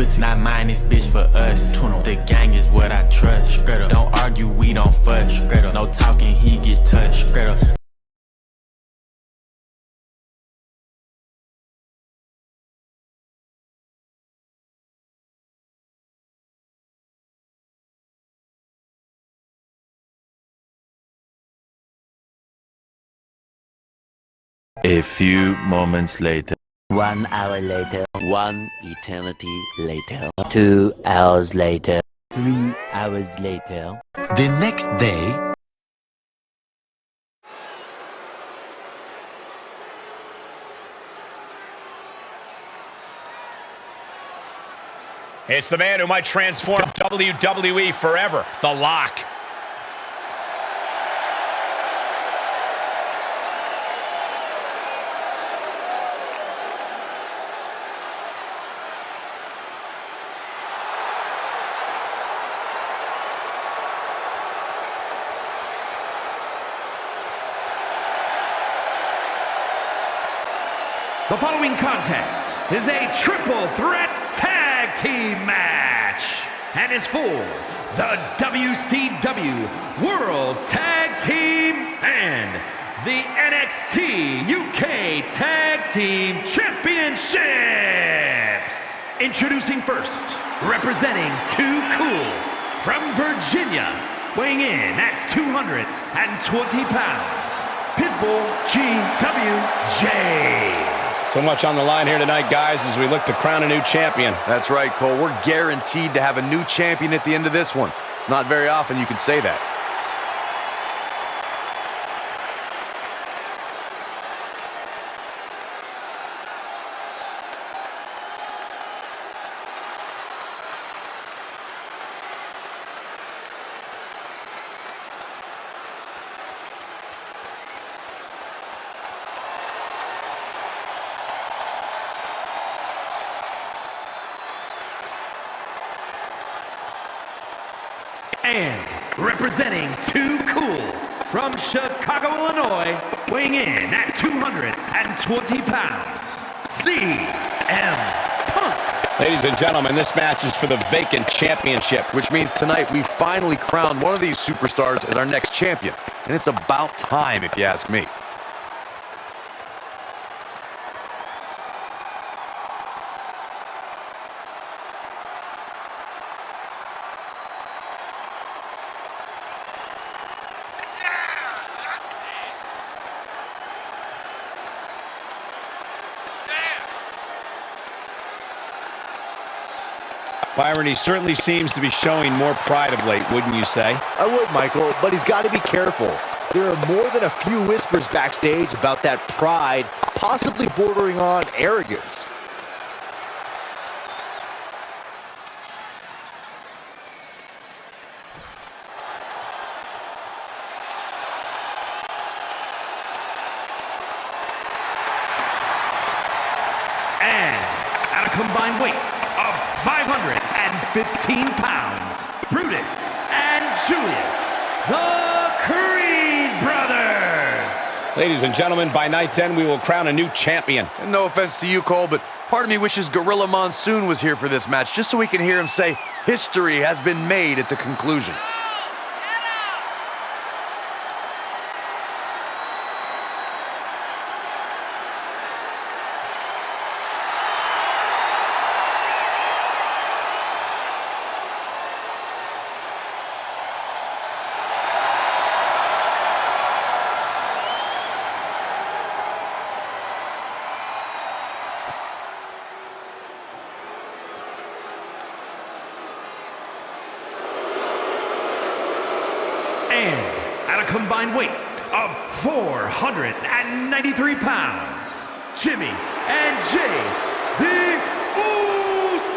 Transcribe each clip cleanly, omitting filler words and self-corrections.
pussy. Not mine, this bitch for us. The gang is what I trust. Straight up. Don't argue, we don't fuss. Straight up. No talking, he get touched. Straight up. A few moments later. 1 hour later, 1 eternity later, 2 hours later, 3 hours later. The next day. It's the man who might transform WWE forever, The Lock. The following contest is a triple threat tag team match and is for the WCW World Tag Team and the NXT UK Tag Team Championships. Introducing first, representing Too Cool from Virginia, weighing in at 220 pounds, Pitbull GWJ. So much on the line here tonight, guys, as we look to crown a new champion. That's right, Cole. We're guaranteed to have a new champion at the end of this one. It's not very often you can say that. And representing Too Cool from Chicago, Illinois, weighing in at 220 pounds, CM Punk. Ladies and gentlemen, this match is for the vacant championship. Which means tonight we finally crowned one of these superstars as our next champion. And it's about time, if you ask me. Byron, he certainly seems to be showing more pride of late, wouldn't you say? I would, Michael, but he's got to be careful. There are more than a few whispers backstage about that pride, possibly bordering on arrogance. And at a combined weight of 515 pounds, Brutus and Julius, the Creed Brothers. Ladies and gentlemen, by night's end, we will crown a new champion. And no offense to you, Cole, but part of me wishes Gorilla Monsoon was here for this match, just so we can hear him say, history has been made at the conclusion. And at a combined weight of 493 pounds, Jimmy and Jay, the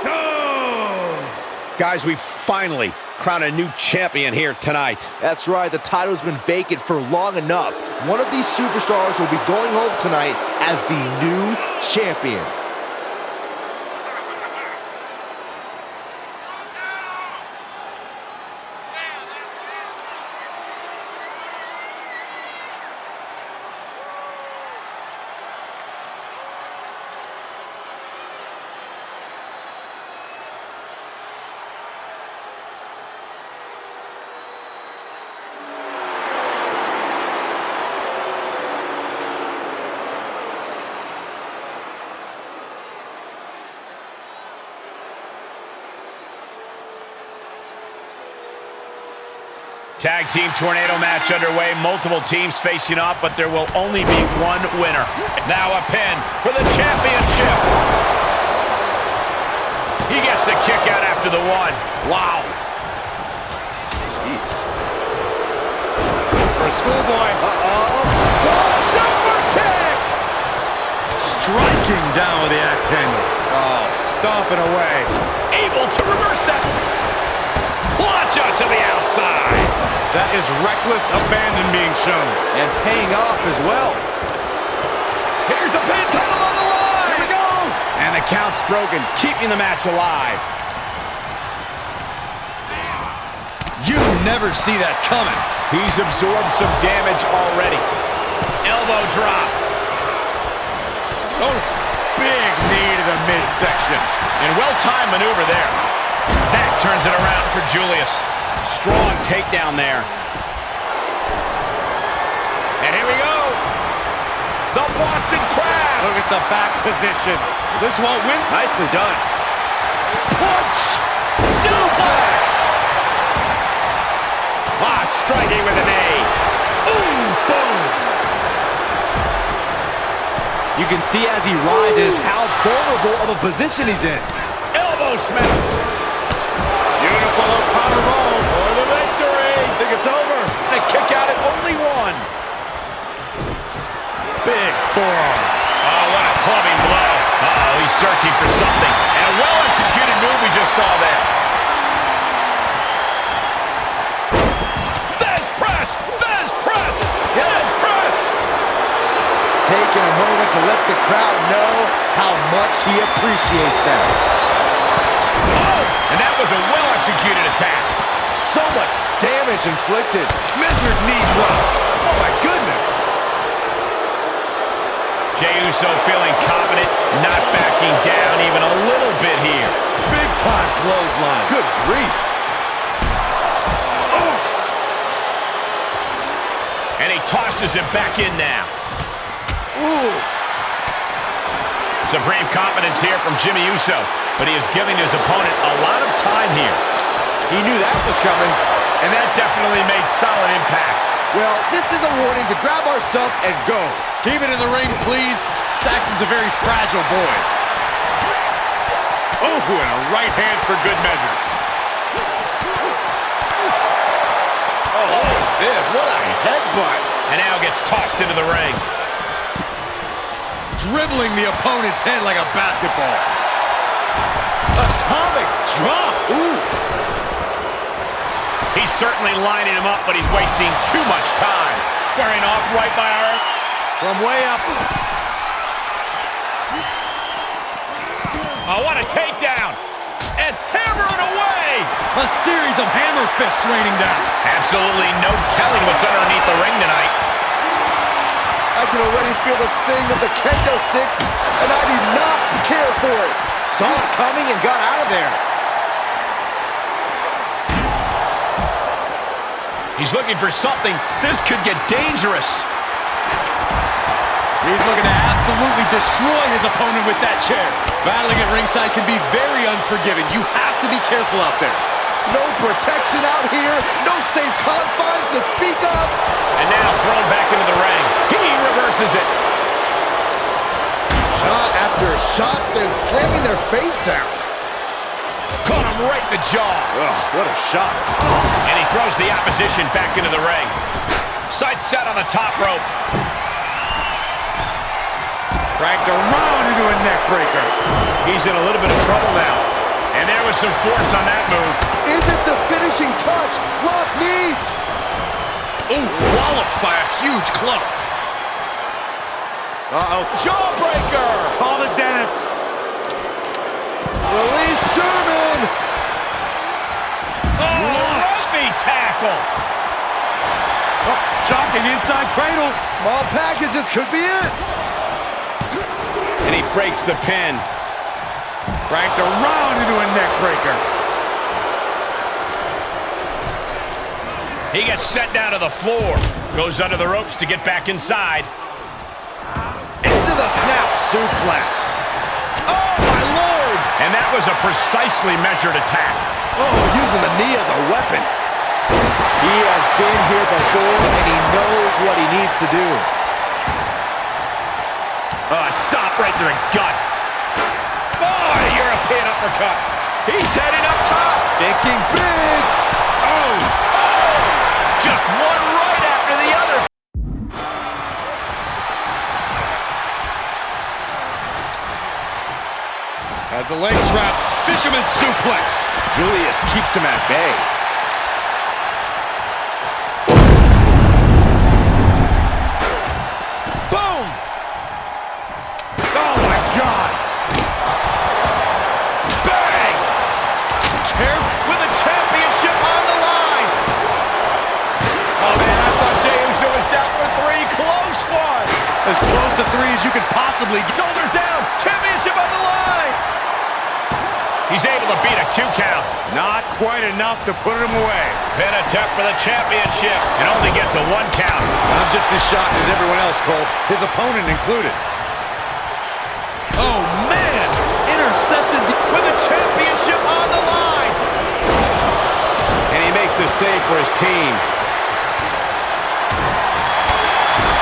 Usos. Guys, we finally crown a new champion here tonight. That's right, the title's been vacant for long enough. One of these superstars will be going home tonight as the new champion. Tag team tornado match underway. Multiple teams facing off, but there will only be one winner. Now a pin for the championship. He gets the kick out after the one. Wow. Jeez. For a schoolboy. Super kick! Striking down with the axe handle. Oh, stomping away. Able to reverse that. Launch out to the outside. That is reckless abandon being shown. And paying off as well. Here's the pin, title on the line. Here we go! And the count's broken, keeping the match alive. You never see that coming. He's absorbed some damage already. Elbow drop. Oh, big knee to the midsection. And well-timed maneuver there. That turns it around for Julius. Strong takedown there. And here we go. The Boston Crab. Look at the back position. This won't win. Nicely done. Punch. Suplex. Striking with an A. Ooh, boom. You can see as he rises how vulnerable of a position he's in. Elbow smack. Beautiful O'Connor roll For the victory. Think it's over. A kick out at only one. big forearm. Oh, what a clubbing blow. Uh-oh, he's searching for something. And a well-executed move we just saw there. Fez press! Fez press! Fez press! Taking a moment to let the crowd know how much he appreciates them. Oh, and that was a well-executed attack. So much damage inflicted. Measured knee drop. Oh my goodness. Jey Uso feeling confident, not backing down even a little bit here. Big time clothesline. Good grief. Oh. And he tosses him back in now. Ooh. Supreme confidence here from Jimmy Uso, but he is giving his opponent a lot of time here. He knew that was coming. And that definitely made solid impact. Well, this is a warning to grab our stuff and go. Keep it in the ring, please. Saxton's a very fragile boy. Oh, and a right hand for good measure. Oh, this, what a headbutt. And now gets tossed into the ring. Dribbling the opponent's head like a basketball. Atomic drop. Ooh. He's certainly lining him up, but he's wasting too much time. Squaring off right by our... From way up. Oh, what a takedown! And hammering away! A series of hammer fists raining down. Absolutely no telling what's underneath the ring tonight. I can already feel the sting of the kendo stick, and I do not care for it. Saw it coming and got out of there. He's looking for something. This could get dangerous. He's looking to absolutely destroy his opponent with that chair. Battling at ringside can be very unforgiving. You have to be careful out there. No protection out here. No safe confines to speak of. And now thrown back into the ring. He reverses it. Shot after shot, then slamming their face down. Caught him right in the jaw. Oh, what a shot. And he throws the opposition back into the ring. Sights set on the top rope. Cranked around into a neck breaker. He's in a little bit of trouble now. And there was some force on that move. Is it the finishing touch Rock needs? Ooh, walloped by a huge club. Uh-oh. Jawbreaker! Call the dentist. Release German. Oh, rusty tackle. Oh, shocking inside cradle. Small packages could be it. And he breaks the pin. Cranked around into a neck breaker. He gets set down to the floor. Goes under the ropes to get back inside. Into the snap suplex. Oh, my Lord. And that was a precisely measured attack. Oh, using the knee as a weapon. He has been here before, and he knows what he needs to do. Stop right to the gut. Oh, a European uppercut. He's heading up top. Thinking big. Oh! Just one right after the other. As the leg trap, fisherman suplex. Julius keeps him at bay. Boom! Oh my God! Bang! Here with the championship on the line. Oh man, I thought Jey Uso was down for 3. Close one. As close to 3 as you could possibly get. Shoulders down. Championship on the line. He's able to beat a 2 count. Not quite enough to put him away. Pin attempt for the championship. And only gets a 1 count. I'm just as shocked as everyone else, Cole. His opponent included. Oh, man! Intercepted with the championship on the line. And he makes the save for his team.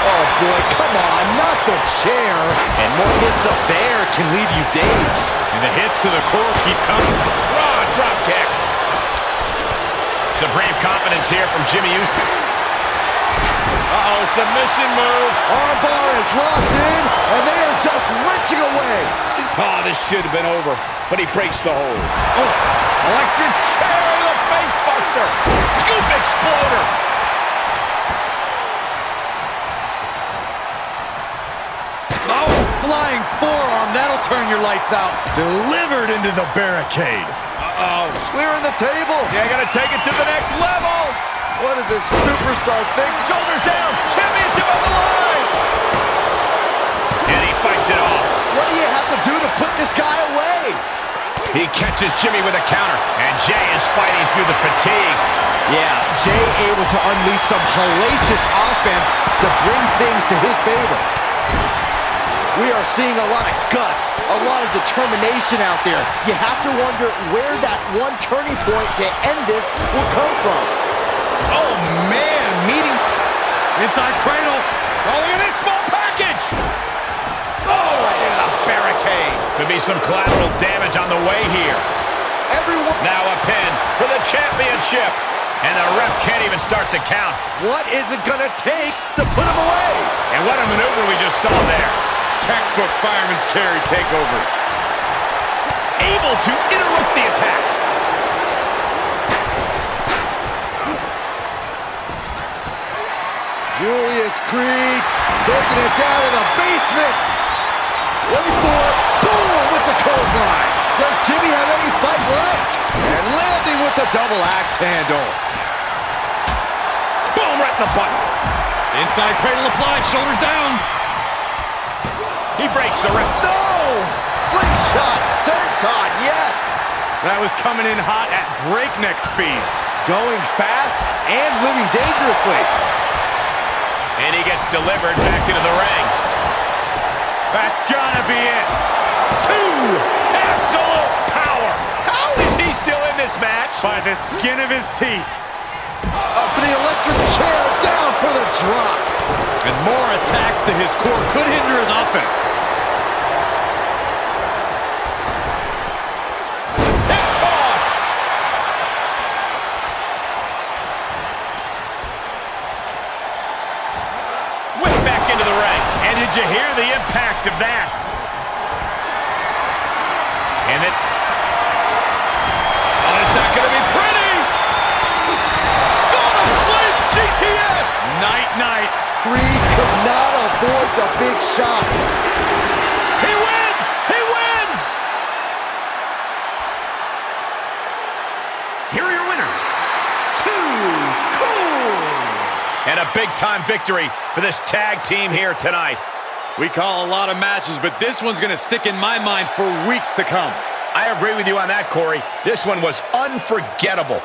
Oh, boy, come on, not the chair. And more hits up there can leave you dazed. And the hits to the core keep coming. Raw drop kick. Supreme confidence here from Jimmy Uso. Uh-oh, submission move. Armbar is locked in, and they are just wrenching away. Oh, this should have been over, but he breaks the hold. Oh, electric chair with a face buster. Scoop exploder. Oh, flying forearm. That'll turn your lights out. Delivered into the barricade. Uh-oh. Clearing the table. Yeah, gotta take it to the next level. What does this superstar think? Shoulders down. Championship on the line. And he fights it off. What do you have to do to put this guy away? He catches Jimmy with a counter. And Jey is fighting through the fatigue. Yeah, Jey able to unleash some hellacious offense to bring things to his favor. We are seeing a lot of guts, a lot of determination out there. You have to wonder where that one turning point to end this will come from. Oh, man. Meeting. Inside cradle. Oh, look at this small package. Oh, right into the barricade. Could be some collateral damage on the way here. Everyone. Now a pin for the championship. And the ref can't even start to count. What is it going to take to put him away? And what a maneuver we just saw there. Textbook fireman's carry takeover. Able to interrupt the attack. Julius Creed taking it down in the basement. Wait for it. Boom with the clothesline. Does Jimmy have any fight left? And landing with the double axe handle. Boom right in the button. Inside cradle applied. Shoulders down. He breaks the ref. No! Slingshot senton, yes! That was coming in hot at breakneck speed. Going fast and moving dangerously. And he gets delivered back into the ring. That's gotta be it. 2. Absolute power. How is he still in this match? By the skin of his teeth. Up for the electric chair, down for the drop. And more attacks to his core could hinder his offense. Hip toss. Whip back into the ring. And did you hear the impact of that? And it... Oh, it's not going to be pretty. Go to sleep, GTS. Night-night. Creed could not avoid the big shot. He wins! He wins! Here are your winners. Too Cool. And a big-time victory for this tag team here tonight. We call a lot of matches, but this one's going to stick in my mind for weeks to come. I agree with you on that, Corey. This one was unforgettable.